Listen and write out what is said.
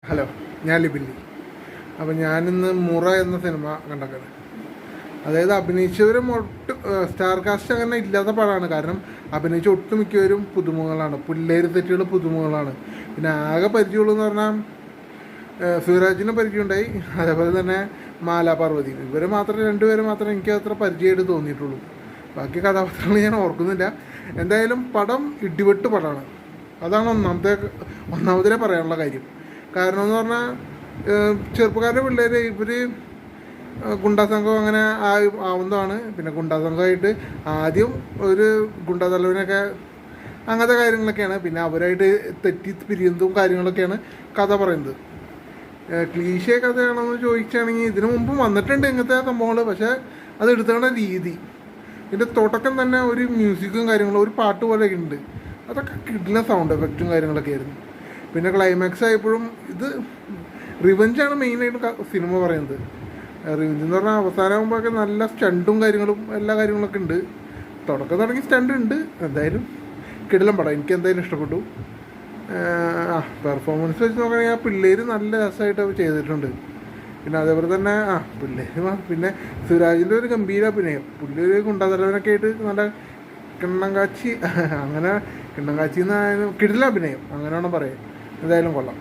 Hello, ഞാൻ ലിബില്ലി. അപ്പം ഞാനിന്ന് മുറ എന്ന സിനിമ കണ്ടേക്കുന്നത്. അതായത് അഭിനയിച്ചവരും സ്റ്റാർ കാസ്റ്റ് അങ്ങനെ ഇല്ലാത്ത പടമാണ്. കാരണം അഭിനയിച്ച ഒട്ടുമിക്കവരും പുതുമുഖങ്ങളാണ്, പിള്ളേർ തെറ്റുകൾ പുതുമുഖങ്ങളാണ്. പിന്നെ ആകെ പരിചയമുള്ളൂ പറഞ്ഞാൽ സൂരാജിനെ പരിചയമുണ്ടായി, അതേപോലെ തന്നെ മാലാ പാർവതി. രണ്ടുപേരെ മാത്രമേ എനിക്ക് അത്ര പരിചയമായിട്ട് തോന്നിയിട്ടുള്ളൂ. ബാക്കി കഥാപാത്രങ്ങൾ ഞാൻ ഓർക്കുന്നില്ല. എന്തായാലും പടം ഇടിവെട്ട് പടമാണ്. അതാണ് ഒന്നാമതിനെ പറയാനുള്ള കാര്യം. കാരണം എന്ന് പറഞ്ഞാൽ ചെറുപ്പക്കാരുടെ പിള്ളേർ ഇവർ ഗുണ്ടാസംഘം അങ്ങനെ ആവുന്നതാണ്. പിന്നെ ഗുണ്ടാസംഘമായിട്ട് ആദ്യം ഒരു ഗുണ്ടാതലവനൊക്കെ അങ്ങനത്തെ കാര്യങ്ങളൊക്കെയാണ്. പിന്നെ അവരായിട്ട് തെറ്റി പിരിയുന്നതും കാര്യങ്ങളൊക്കെയാണ് കഥ പറയുന്നത്. ക്ലീശേ കഥയാണെന്ന് ചോദിക്കുകയാണെങ്കിൽ ഇതിനു മുമ്പ് വന്നിട്ടുണ്ട് ഇങ്ങനത്തെ സംഭവങ്ങൾ. പക്ഷേ അത് എടുത്തേണ്ട രീതി, ഇതിൻ്റെ തുടക്കം തന്നെ ഒരു മ്യൂസിക്കും കാര്യങ്ങളും ഒരു പാട്ട് പോലെ ഉണ്ട്. അതൊക്കെ കിട്ടുന്ന സൗണ്ട് എഫക്റ്റും കാര്യങ്ങളൊക്കെ ആയിരുന്നു. പിന്നെ ക്ലൈമാക്സ് ആയപ്പോഴും ഇത് റിവഞ്ചാണ് മെയിനായിട്ട് സിനിമ പറയുന്നത്. റിവഞ്ച് എന്ന് പറഞ്ഞാൽ അവസാനമാകുമ്പോഴൊക്കെ നല്ല സ്റ്റണ്ടും കാര്യങ്ങളും എല്ലാ കാര്യങ്ങളൊക്കെ ഉണ്ട്. തുടങ്ങി സ്റ്റണ്ട് ഉണ്ട്. എന്തായാലും കിടിലം പടം, എനിക്ക് എന്തായാലും ഇഷ്ടപ്പെട്ടു. പെർഫോമൻസ് വെച്ച് നോക്കുകയാണെങ്കിൽ ആ പിള്ളേർ നല്ല രസമായിട്ട് അവർ ചെയ്തിട്ടുണ്ട്. പിന്നെ അതേപോലെ തന്നെ പിന്നെ സുരാജിൻ്റെ ഒരു ഗംഭീര അഭിനയം. പുള്ളി ഒരു ഗുണ്ടാതലവനൊക്കെ ആയിട്ട് നല്ല കിണ്ണം കാച്ചി, അങ്ങനെ കിണ്ണം കാച്ചി എന്നായാലും കിടിലം അഭിനയം അങ്ങനെ വേണം പറയാം. എന്തായാലും കൊള്ളാം.